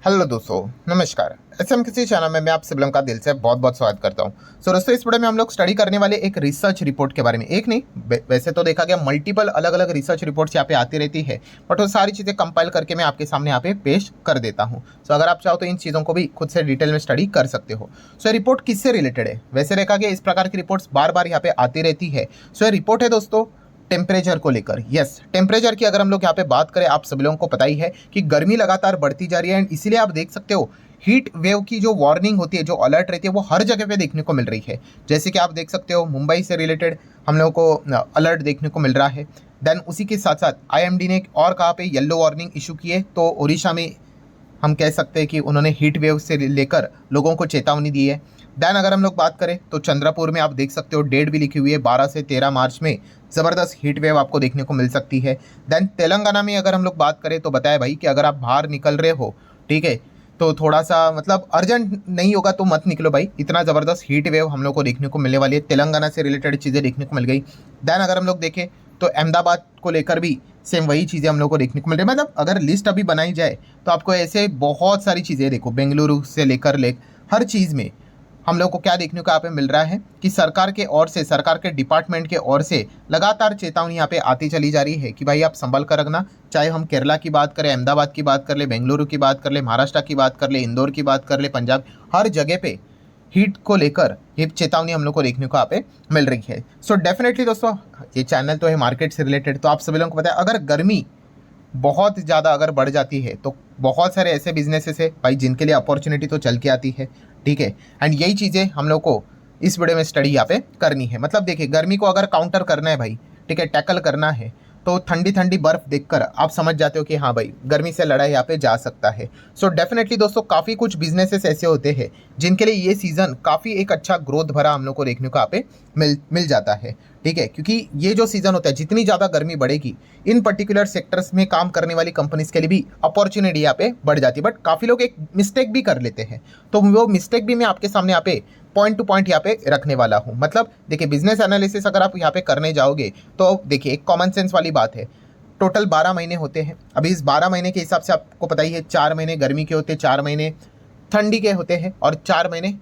Hello दोस्तों, नमस्कार। SM किसी चैनल में मैं आप सभी लोगों का दिल से बहुत बहुत स्वागत करता हूं। दोस्तों, इस वीडियो में हम लोग स्टडी करने वाले एक रिसर्च रिपोर्ट के बारे में, एक नहीं वैसे तो देखा गया मल्टीपल अलग अलग रिसर्च रिपोर्ट्स यहाँ पे आती रहती है, बट वो सारी चीज़ें कंपाइल करके मैं आपके सामने यहाँ पे पेश कर देता हूँ। सो अगर आप चाहो तो इन चीज़ों को भी खुद से डिटेल में स्टडी कर सकते हो। सो रिपोर्ट किससे रिलेटेड है? वैसे देखा गया इस प्रकार की रिपोर्ट्स बार बार यहाँ पे आती रहती है। सो ये रिपोर्ट है दोस्तों टेम्परेचर को लेकर। यस, टेम्परेचर की अगर हम लोग यहाँ पे बात करें, आप सभी लोगों को पता ही है कि गर्मी लगातार बढ़ती जा रही है एंड इसीलिए आप देख सकते हो हीट वेव की जो वार्निंग होती है, जो अलर्ट रहती है, वो हर जगह पे देखने को मिल रही है। जैसे कि आप देख सकते हो मुंबई से रिलेटेड हम लोगों को अलर्ट देखने को मिल रहा है। देन उसी के साथ साथ आईएमडी ने और कहाँ पे येलो वार्निंग इशू की है, तो उड़ीसा में हम कह सकते हैं कि उन्होंने हीट वेव से लेकर लोगों को चेतावनी दी है। देन अगर हम लोग बात करें तो चंद्रपुर में आप देख सकते हो डेट भी लिखी हुई है, 12 से 13 मार्च में ज़बरदस्त हीट वेव आपको देखने को मिल सकती है। देन तेलंगाना में अगर हम लोग बात करें तो बताया भाई कि अगर आप बाहर निकल रहे हो, ठीक है, तो थोड़ा सा मतलब अर्जेंट नहीं होगा तो मत निकलो भाई, इतना ज़बरदस्त हीट वेव हम लोग को देखने को मिलने वाली है। तेलंगाना से रिलेटेड चीज़ें देखने को मिल गई। देन अगर हम लोग देखें तो अहमदाबाद को लेकर भी सेम वही चीज़ें हम लोग को देखने को मिल रही है। मतलब अगर लिस्ट अभी बनाई जाए तो आपको ऐसे बहुत सारी चीज़ें, देखो बेंगलुरु से लेकर हर चीज़ में हम लोग को क्या देखने को यहाँ पे मिल रहा है कि सरकार के ओर से, सरकार के डिपार्टमेंट के ओर से लगातार चेतावनी यहाँ पे आती चली जा रही है कि भाई आप संभल कर रखना। चाहे हम केरला की बात करें, अहमदाबाद की बात कर ले, बेंगलुरु की बात कर ले, महाराष्ट्र की बात कर ले, इंदौर की बात कर ले, पंजाब, हर जगह पे हीट को लेकर ये चेतावनी हम लोग को देखने को यहाँ पे मिल रही है। सो डेफिनेटली दोस्तों, ये चैनल तो है मार्केट से रिलेटेड, तो आप सभी लोगों को पता है अगर गर्मी बहुत ज़्यादा अगर बढ़ जाती है तो बहुत सारे ऐसे बिजनेसेस है भाई जिनके लिए अपॉर्चुनिटी तो चल के आती है, ठीक है। एंड यही चीज़ें हम लोग को इस वीडियो में स्टडी यहाँ पे करनी है। मतलब देखिए, गर्मी को अगर काउंटर करना है भाई, ठीक है, टैकल करना है, तो ठंडी ठंडी बर्फ़ देखकर आप समझ जाते हो कि हाँ भाई गर्मी से लड़ाई यहाँ पे जा सकता है। सो डेफिनेटली दोस्तों, काफ़ी कुछ बिजनेसेस ऐसे होते हैं जिनके लिए ये सीज़न काफ़ी एक अच्छा ग्रोथ भरा हम लोग को देखने को यहाँ पे मिल जाता है, ठीक है। क्योंकि ये जो सीज़न होता है, जितनी ज़्यादा गर्मी बढ़ेगी, इन पर्टिकुलर सेक्टर्स में काम करने वाली कंपनीज के लिए भी अपॉर्चुनिटी यहाँ पे बढ़ जाती है। बट काफ़ी लोग एक मिस्टेक भी कर लेते हैं, तो वो मिस्टेक भी मैं आपके सामने यहाँ पे पॉइंट टू पॉइंट यहाँ पे रखने वाला हूँ। मतलब देखिए, बिजनेस एनालिसिस अगर आप यहाँ पे करने जाओगे तो देखिए एक कॉमन सेंस वाली बात है। टोटल 12 महीने होते हैं। अभी इस 12 महीने के हिसाब से आपको पता ही है, 4 महीने गर्मी के होते हैं, 4 महीने ठंडी के होते हैं और 4 महीने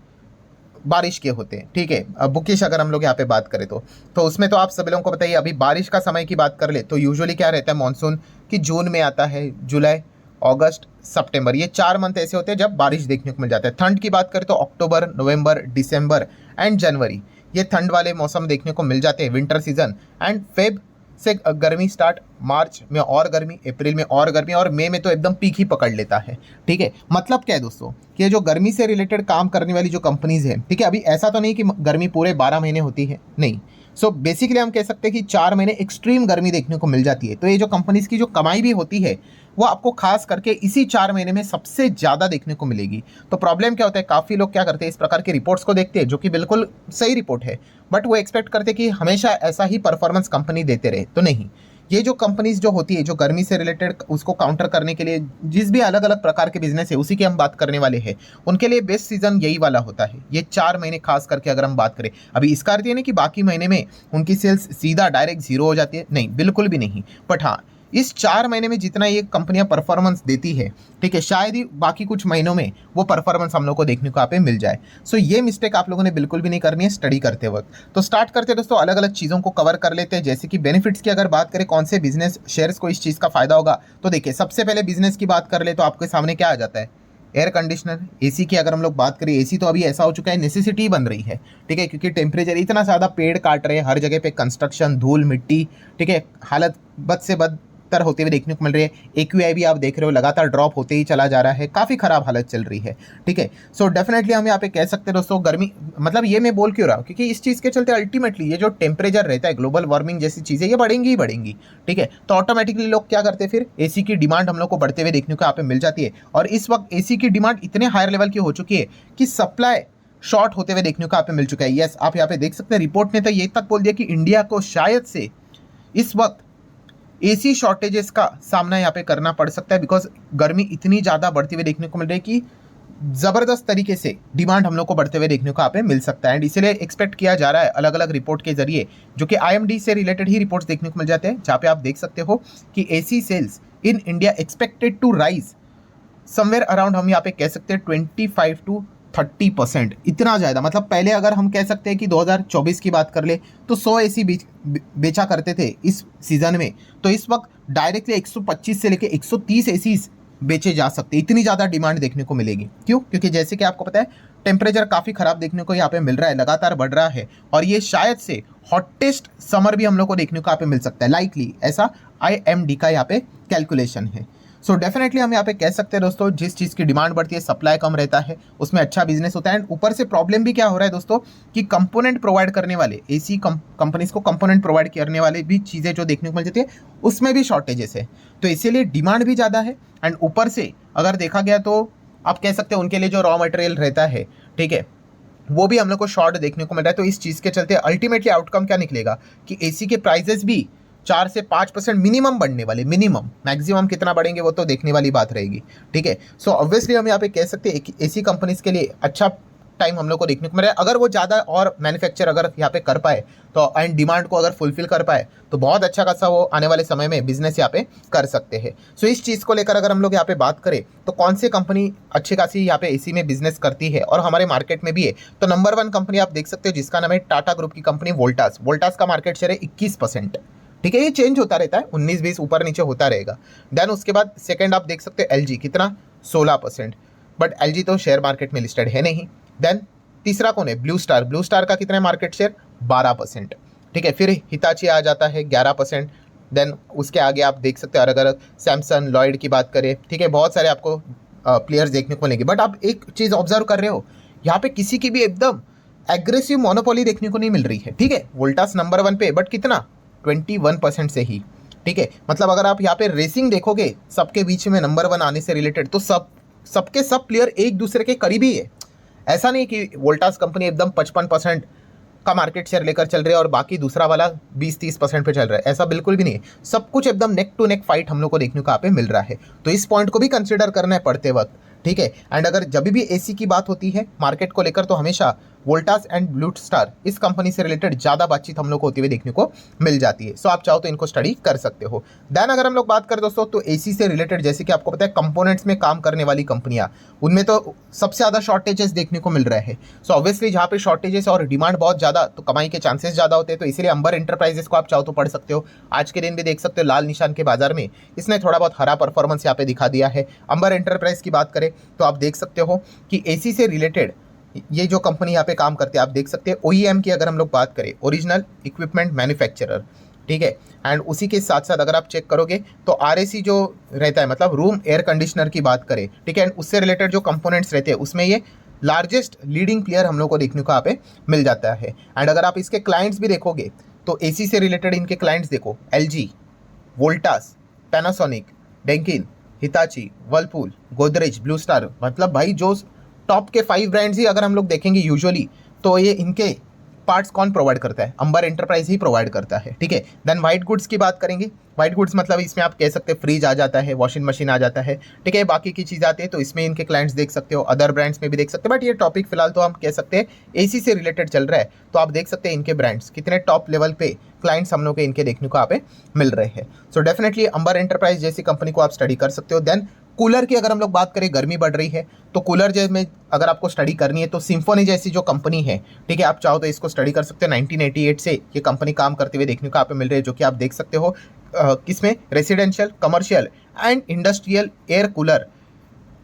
बारिश के होते हैं, ठीक है। अब बुकिश अगर हम लोग यहाँ पे बात करें तो उसमें तो आप सभी लोगों को बताइए, अभी बारिश का समय की बात कर ले तो यूजुअली क्या रहता है, मानसून कि जून में आता है, जुलाई, अगस्त, सितंबर, ये 4 मंथ ऐसे होते हैं जब बारिश देखने को मिल जाता है। ठंड की बात करें तो अक्टूबर, नवंबर, दिसंबर एंड जनवरी, ये ठंड वाले मौसम देखने को मिल जाते हैं, विंटर सीजन। एंड फेब से गर्मी स्टार्ट, मार्च में और गर्मी, अप्रैल में और गर्मी, और मई में तो एकदम पीक ही पकड़ लेता है, ठीक है। मतलब क्या है दोस्तों कि ये जो गर्मी से रिलेटेड काम करने वाली जो कंपनीज है, ठीक है, अभी ऐसा तो नहीं कि गर्मी पूरे 12 महीने होती है, नहीं। सो बेसिकली हम कह सकते हैं कि 4 महीने एक्सट्रीम गर्मी देखने को मिल जाती है। तो ये जो कंपनीज की जो कमाई भी होती है वो आपको खास करके इसी 4 महीने में सबसे ज़्यादा देखने को मिलेगी। तो प्रॉब्लम क्या होता है, काफ़ी लोग क्या करते हैं, इस प्रकार के रिपोर्ट्स को देखते हैं जो कि बिल्कुल सही रिपोर्ट है, बट वो एक्सपेक्ट करते हैं कि हमेशा ऐसा ही परफॉर्मेंस कंपनी देते रहे। तो नहीं, ये जो कंपनीज जो होती है, जो गर्मी से रिलेटेड उसको काउंटर करने के लिए जिस भी अलग अलग प्रकार के बिजनेस है उसी की हम बात करने वाले हैं, उनके लिए बेस्ट सीजन यही वाला होता है, ये 4 महीने खास करके अगर हम बात करें। अभी इसका अर्थ ये नहीं कि बाकी महीने में उनकी सेल्स सीधा डायरेक्ट जीरो हो जाती है, नहीं, बिल्कुल भी नहीं। बट हाँ, इस 4 महीने में जितना ये कंपनियां परफॉर्मेंस देती है, ठीक है, शायद ही बाकी कुछ महीनों में वो परफॉर्मेंस हम लोग को देखने को यहाँ पे मिल जाए। सो ये मिस्टेक आप लोगों ने बिल्कुल भी नहीं करनी है स्टडी करते वक्त। तो स्टार्ट करते हैं दोस्तों, अलग अलग चीज़ों को कवर कर लेते हैं। जैसे कि बेनिफिट्स की अगर बात करें, कौन से बिजनेस शेयर्स को इस चीज़ का फायदा होगा, तो देखिए सबसे पहले बिजनेस की बात कर ले तो आपके सामने क्या आ जाता है, एयर कंडीशनर, एसी की अगर हम लोग बात करें, एसी तो अभी ऐसा हो चुका है नेसेसिटी बन रही है, ठीक है, क्योंकि टेम्परेचर इतना ज़्यादा, पेड़ काट रहे हैं हर जगह पे, कंस्ट्रक्शन, धूल मिट्टी, ठीक है, हालत बद से बदतर होते हुए देखने को मिल रही है। एक्यूआई भी आप देख रहे हो लगातार ड्रॉप होते ही चला जा रहा है, काफ़ी खराब हालत चल रही है, ठीक है। सो डेफिनेटली हम यहाँ पे कह सकते हैं दोस्तों, गर्मी, मतलब ये मैं बोल क्यों रहा हूँ, क्योंकि इस चीज़ के चलते अल्टीमेटली ये जो टेम्परेचर रहता है, ग्लोबल वार्मिंग जैसी चीज़ें ये बढ़ेंगी ही बढ़ेंगी, ठीक है। तो ऑटोमेटिकली लोग क्या करते हैं, फिर एसी की डिमांड हम लोग को बढ़ते हुए देखने को यहाँ पे मिल जाती है। और इस वक्त एसी की डिमांड इतने हायर लेवल की हो चुकी है कि सप्लाई शॉर्ट होते हुए देखने को यहाँ पे मिल चुका है। यस, आप यहाँ पे देख सकते हैं, रिपोर्ट ने तो ये तक बोल दिया कि इंडिया को शायद से इस वक्त एसी शॉर्टेजेस का सामना यहाँ पे करना पड़ सकता है, बिकॉज गर्मी इतनी ज़्यादा बढ़ती हुई देखने को मिल रही है कि ज़बरदस्त तरीके से डिमांड हम लोग को बढ़ते हुए देखने को यहाँ पे मिल सकता है। एंड इसलिए एक्सपेक्ट किया जा रहा है अलग अलग रिपोर्ट के जरिए, जो कि आईएमडी से रिलेटेड ही रिपोर्ट्स देखने को मिल जाते हैं, जहाँ पे आप देख सकते हो कि AC sales in India expected to rise somewhere around हम यहाँ पे कह सकते हैं 25 to 30%, इतना ज़्यादा। मतलब पहले अगर हम कह सकते हैं कि 2024 की बात कर ले तो 100 एसी बेचा करते थे इस सीज़न में, तो इस वक्त डायरेक्टली 125 से लेके 130 एसी बेचे जा सकते, इतनी ज़्यादा डिमांड देखने को मिलेगी। क्यों? क्योंकि जैसे कि आपको पता है टेम्परेचर काफ़ी ख़राब देखने को यहाँ पे मिल रहा है, लगातार बढ़ रहा है, और ये शायद से हॉटेस्ट समर भी हम लोग को देखने को यहाँ पे मिल सकता है, लाइकली ऐसा IMD का यहाँ पे कैलकुलेशन है। सो डेफिनेटली हम यहाँ पे कह सकते हैं दोस्तों, जिस चीज़ की डिमांड बढ़ती है सप्लाई कम रहता है, उसमें अच्छा बिजनेस होता है। एंड ऊपर से प्रॉब्लम भी क्या हो रहा है दोस्तों कि कंपोनेंट प्रोवाइड करने वाले एसी कंपनीज को कंपोनेंट प्रोवाइड करने वाले भी चीज़ें जो देखने को मिल जाती है उसमें भी शॉर्टेजेस है, तो इसीलिए डिमांड भी ज़्यादा है। एंड ऊपर से अगर देखा गया तो आप कह सकते हैं उनके लिए जो रॉ मटेरियल रहता है, ठीक है, वो भी हम लोग को शॉर्ट देखने को मिल रहा है। तो इस चीज़ के चलते अल्टीमेटली आउटकम क्या निकलेगा कि एसी के प्राइजेस भी 4 से 5% मिनिमम बढ़ने वाले, मिनिमम, मैक्सिमम कितना बढ़ेंगे वो तो देखने वाली बात रहेगी, ठीक है। सो ऑब्वियसली हम यहाँ पे कह सकते हैं एसी कंपनीज के लिए अच्छा टाइम हम लोग को देखने को मिल रहा है। अगर वो ज़्यादा और मैन्युफैक्चर अगर यहाँ पे कर पाए तो एंड डिमांड को अगर फुलफिल कर पाए तो बहुत अच्छा खासा वो आने वाले समय में बिजनेस यहाँ पे कर सकते हैं। सो इस चीज़ को लेकर अगर हम लोग यहाँ पे बात करें तो कौन सी कंपनी अच्छी खासी यहाँ पे एसी में बिजनेस करती है और हमारे मार्केट में भी है, तो नंबर 1 कंपनी आप देख सकते हो जिसका नाम है टाटा ग्रुप की कंपनी वोल्टास। वोल्टास का मार्केट शेयर है 21%, ठीक है, ये चेंज होता रहता है, 19-20 ऊपर नीचे होता रहेगा। देन उसके बाद सेकंड आप देख सकते हो LG, कितना 16%, बट LG तो शेयर मार्केट में लिस्टेड है नहीं। देन तीसरा कौन है? Blue star. ब्लू स्टार का कितना है मार्केट शेयर? 12%, ठीक है। फिर हिताची आ जाता है 11%। देन उसके आगे आप देख सकते हैं अगर सैमसंग, लॉयड की बात करें, ठीक है, बहुत सारे आपको प्लेयर्स देखने को मिलेंगे। बट आप एक चीज़ ऑब्जर्व कर रहे हो, यहाँ पे किसी की भी एकदम एग्रेसिव मोनोपोली देखने को नहीं मिल रही है, ठीक है। वोल्टास नंबर 1 पे, बट कितना? 21% से ही, ठीक है। मतलब अगर आप यहाँ पे रेसिंग देखोगे सबके बीच में नंबर 1 आने से रिलेटेड, तो सबके सब प्लेयर एक दूसरे के करीबी है। ऐसा नहीं कि वोल्टास कंपनी एकदम 55% का मार्केट शेयर लेकर चल रही है और बाकी दूसरा वाला 20-30% पे चल रहा है, ऐसा बिल्कुल भी नहीं है। सब कुछ एकदम नेक टू नेक फाइट हम लोग को देखने को यहाँ पे मिल रहा है, तो इस पॉइंट को भी कंसिडर करना है पड़ते वक्त, ठीक है। एंड अगर जब भी एसी की बात होती है मार्केट को लेकर तो हमेशा वोल्टास एंड ब्लू स्टार इस कंपनी से रिलेटेड ज़्यादा बातचीत हम लोग को होती हुई देखने को मिल जाती है। सो आप चाहो तो इनको स्टडी कर सकते हो। देन अगर हम लोग बात करें दोस्तों तो एसी से रिलेटेड जैसे कि आपको पता है कंपोनेंट्स में काम करने वाली कंपनियां, उनमें तो सबसे ज़्यादा शॉर्टेजेस देखने को मिल रहे हैं। सो ऑब्वियसली जहाँ पे शॉर्टेजेस और डिमांड बहुत ज़्यादा तो कमाई के चांसेस ज़्यादा होते हैं, तो इसीलिए अंबर एंटरप्राइजेस को आप चाहो तो पढ़ सकते हो। आज के दिन भी देख सकते हो लाल निशान के बाजार में इसने थोड़ा बहुत हरा परफॉर्मेंस यहाँ पे दिखा दिया है। अंबर एंटरप्राइज की बात करें तो आप देख सकते हो कि एसी से रिलेटेड ये जो कंपनी यहाँ पे काम करती है आप देख सकते हैं। OEM की अगर हम लोग बात करें, ओरिजिनल इक्विपमेंट मैन्युफैक्चरर, ठीक है। एंड उसी के साथ साथ अगर आप चेक करोगे तो RAC जो रहता है, मतलब रूम एयर कंडीशनर की बात करें, ठीक है, एंड उससे रिलेटेड जो कंपोनेंट्स रहते हैं उसमें ये लार्जेस्ट लीडिंग प्लेयर हम लोग को देखने को यहाँ पे मिल जाता है। एंड अगर आप इसके क्लाइंट्स भी देखोगे तो एसी से रिलेटेड इनके क्लाइंट्स देखो, LG, Voltas, Panasonic, Daikin, Hitachi, Whirlpool, Godrej, Blue Star, मतलब भाई जो टॉप के 5 ब्रांड्स ही अगर हम लोग देखेंगे यूजुअली तो ये इनके पार्ट्स कौन प्रोवाइड करता है? अंबर एंटरप्राइज ही प्रोवाइड करता है, ठीक है। देन वाइट गुड्स की बात करेंगे। वाइट गुड्स मतलब इसमें आप कह सकते हैं फ्रिज आ जाता है, वॉशिंग मशीन आ जाता है, ठीक है, बाकी की चीज़ आती है तो इसमें इनके क्लाइंट्स देख सकते हो, अदर ब्रांड्स में भी देख सकते हैं। बट ये टॉपिक फिलहाल तो हम कह सकते हैं एसी से रिलेटेड चल रहा है, तो आप देख सकते हैं इनके ब्रांड्स कितने टॉप लेवल पे क्लाइंट्स हम लोग के इनके देखने को यहाँ पे मिल रहे हैं। सो डेफिनेटली अंबर एंटरप्राइज जैसी कंपनी को आप स्टडी कर सकते हो। देन कूलर की अगर हम लोग बात करें, गर्मी बढ़ रही है तो कूलर में अगर आपको स्टडी करनी है तो सिम्फोनी जैसी जो कंपनी है, ठीक है, आप चाहो तो इसको स्टडी कर सकते हो। 1988 से ये कंपनी काम करते हुए देखने को यहाँ पे मिल रही है, जो कि आप देख सकते हो किसमें, residential, commercial and industrial air cooler,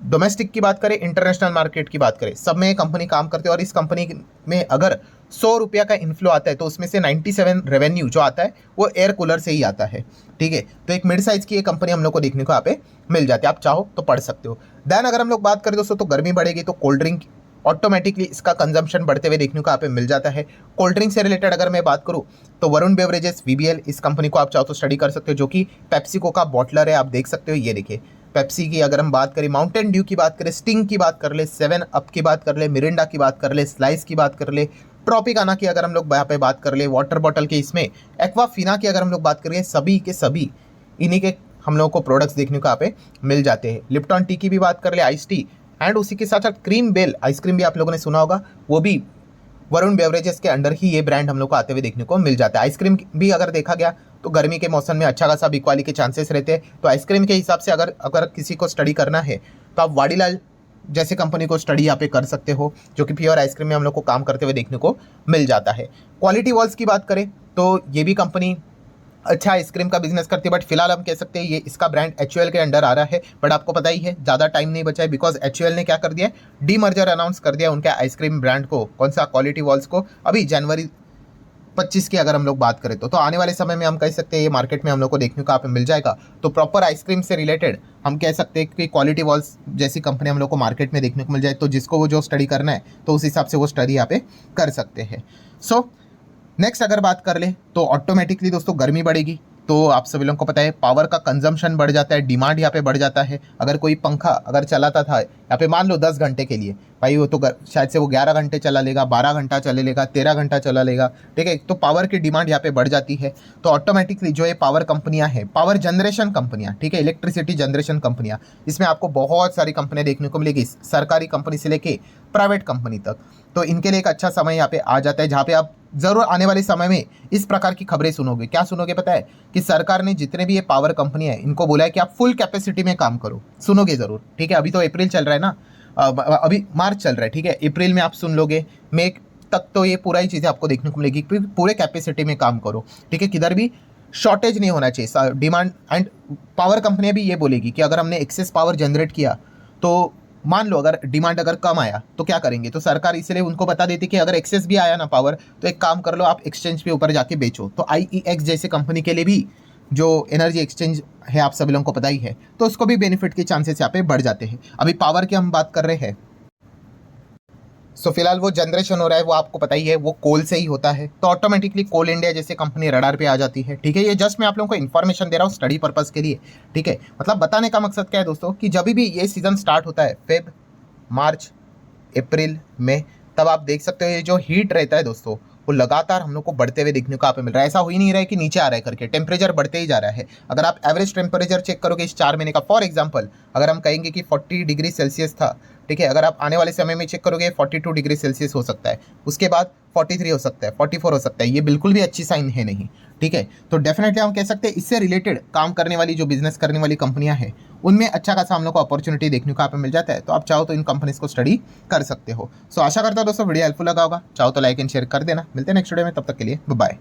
domestic की बात करें, इंटरनेशनल मार्केट की बात करें, सब में ये कंपनी काम करते हैं। और इस कंपनी में अगर 100 रुपया का इन्फ्लो आता है तो उसमें से 97 रेवेन्यू जो आता है वो एयर कूलर से ही आता है, ठीक है। तो एक मिड साइज की ये कंपनी हम लोग को देखने को यहाँ पे मिल जाती है, आप चाहो तो पढ़ सकते हो। देन अगर हम लोग बात करें दोस्तों तो गर्मी बढ़ेगी तो कोल्ड ड्रिंक ऑटोमेटिकली इसका कंजम्पशन बढ़ते हुए देखने को यहाँ पे मिल जाता है। कोल्ड ड्रिंक से रिलेटेड अगर मैं बात करूँ तो वरुण बेवरेजेस VBL, इस कंपनी को आप चाहो तो स्टडी कर सकते हो, जो कि पेप्सिको का बॉटलर है, आप देख सकते हो। ये देखिए पेप्सी की अगर हम बात करें, माउंटेन ड्यू की बात करें, स्टिंग की बात कर ले, 7 अप की बात कर ले, मिरिंडा की बात कर ले, स्लाइस की बात कर ले, ट्रॉपिकाना की अगर हम लोग यहाँ पे बात कर ले, वाटर बॉटल के इसमें एक्वाफिना की अगर हम लोग बात करें, सभी के सभी इन्हीं के हम लोगों को प्रोडक्ट्स देखने को यहाँ पे मिल जाते हैं। लिप्टन टी की भी बात कर ले, आइस टी, एंड उसी के साथ साथ क्रीम बेल आइसक्रीम भी आप लोगों ने सुना होगा, वो भी वरुण बेवरेजेस के अंडर ही ये ब्रांड हम लोग को आते हुए देखने को मिल जाता है। आइसक्रीम भी अगर देखा गया तो गर्मी के मौसम में अच्छा खासा बिकवाली के चांसेस रहते हैं। तो आइसक्रीम के हिसाब से अगर अगर किसी को स्टडी करना है तो आप वाडीलाल जैसे कंपनी को स्टडी यहाँ पे कर सकते हो, जो कि प्योर आइसक्रीम में हम लोग को काम करते हुए देखने को मिल जाता है। क्वालिटी वॉल्स की बात करें तो ये भी कंपनी अच्छा आइसक्रीम का बिजनेस करती है, बट फिलहाल हम कह सकते हैं ये इसका ब्रांड HUL के अंडर आ रहा है। बट आपको पता ही है ज़्यादा टाइम नहीं बचा है, बिकॉज HUL ने क्या कर दिया है, डीमर्जर अनाउंस कर दिया उनके आइसक्रीम ब्रांड को, कौन सा क्वालिटी वॉल्स को, अभी जनवरी 25 की अगर हम लोग बात करें तो आने वाले समय में हम कह सकते हैं ये मार्केट में हम लोग को देखने को यहाँ पे मिल जाएगा। तो प्रॉपर आइसक्रीम से रिलेटेड हम कह सकते हैं कि क्वालिटी वॉल्स जैसी कंपनी हम लोग को मार्केट में देखने को मिल जाए, तो जिसको वो जो स्टडी करना है तो उस हिसाब से वो स्टडी यहाँ पे कर सकते हैं। सो नेक्स्ट अगर बात कर ले तो ऑटोमेटिकली दोस्तों गर्मी बढ़ेगी, तो आप सभी लोगों को पता है पावर का कंजम्पशन बढ़ जाता है, डिमांड यहाँ पे बढ़ जाता है। अगर कोई पंखा अगर चलाता था यहाँ पे मान लो 10 घंटे के लिए, भाई वो तो शायद से वो 11 घंटे चला लेगा, 12 घंटा चला लेगा, 13 घंटा चला लेगा, ठीक है। तो पावर की डिमांड यहाँ पे बढ़ जाती है। तो ऑटोमेटिकली जो ये पावर कंपनियाँ हैं, पावर जनरेशन कंपनियाँ, ठीक है, इलेक्ट्रिसिटी जनरेशन कंपनियाँ, इसमें आपको बहुत सारी कंपनियाँ देखने को मिलेगी, सरकारी कंपनी से लेके प्राइवेट कंपनी तक। तो इनके लिए एक अच्छा समय यहाँ पे आ जाता है, जहाँ पे आप जरूर आने वाले समय में इस प्रकार की खबरें सुनोगे। क्या सुनोगे पता है, कि सरकार ने जितने भी ये पावर कंपनी है इनको बोला है कि आप फुल कैपेसिटी में काम करो, सुनोगे जरूर, ठीक है। अभी तो अप्रैल चल रहा है ना, अभी मार्च चल रहा है, ठीक है, अप्रैल में आप सुन लोगे, मई तक तो ये पूरा ही चीज़ें आपको देखने को मिलेगी कि पूरे कैपेसिटी में काम करो, ठीक है, किधर भी शॉर्टेज नहीं होना चाहिए डिमांड। एंड पावर कंपनियाँ भी ये बोलेगी कि अगर हमने एक्सेस पावर जनरेट किया तो मान लो अगर डिमांड अगर कम आया तो क्या करेंगे, तो सरकार इसलिए उनको बता देती कि अगर एक्सेस भी आया ना पावर, तो एक काम कर लो, आप एक्सचेंज पे ऊपर जाके बेचो। तो IEX जैसे कंपनी के लिए भी जो एनर्जी एक्सचेंज है आप सभी लोगों को पता ही है, तो उसको भी बेनिफिट के चांसेस यहाँ पे बढ़ जाते हैं। अभी पावर की हम बात कर रहे हैं, सो फिलहाल वो जनरेशन हो रहा है वो आपको पता ही है, वो कोल से ही होता है। तो ऑटोमेटिकली कोल इंडिया जैसे कंपनी रडार पे आ जाती है, ठीक है। ये जस्ट मैं आप लोगों को इन्फॉर्मेशन दे रहा हूँ स्टडी पर्पज़ के लिए, ठीक है। मतलब बताने का मकसद क्या है दोस्तों, कि जब भी ये सीज़न स्टार्ट होता है फेब, मार्च, अप्रैल में, तब आप देख सकते हो ये जो हीट रहता है दोस्तों वो लगातार हम लोग को बढ़ते हुए देखने को यहाँ पे मिल रहा है। ऐसा हो ही नहीं रहा है कि नीचे आ रहा है करके, टेम्परेचर बढ़ते ही जा रहा है। अगर आप एवरेज टेम्परेचर चेक करोगे इस 4 महीने का, फॉर एग्जांपल अगर हम कहेंगे कि 40 डिग्री सेल्सियस था, ठीक है, अगर आप आने वाले समय में चेक करोगे 42 डिग्री सेल्सियस हो सकता है, उसके बाद 43 हो सकता है, 44 हो सकता है, ये बिल्कुल भी अच्छी साइन है नहीं, ठीक है। तो डेफिनेटली हम कह सकते हैं इससे रिलेटेड काम करने वाली जो बिजनेस करने वाली कंपनियां हैं उनमें अच्छा खासा हम लोग को अपॉर्चुनिटी देखने को यहाँ पे मिल जाता है। तो आप चाहो तो इन कंपनीज को स्टडी कर सकते हो। सो आशा करता हूँ दोस्तों वीडियो हेल्पफुल लगा होगा, चाहो तो लाइक एंड शेयर कर देना। मिलते हैं नेक्स्ट वीडियो में, तब तक के लिए बाय।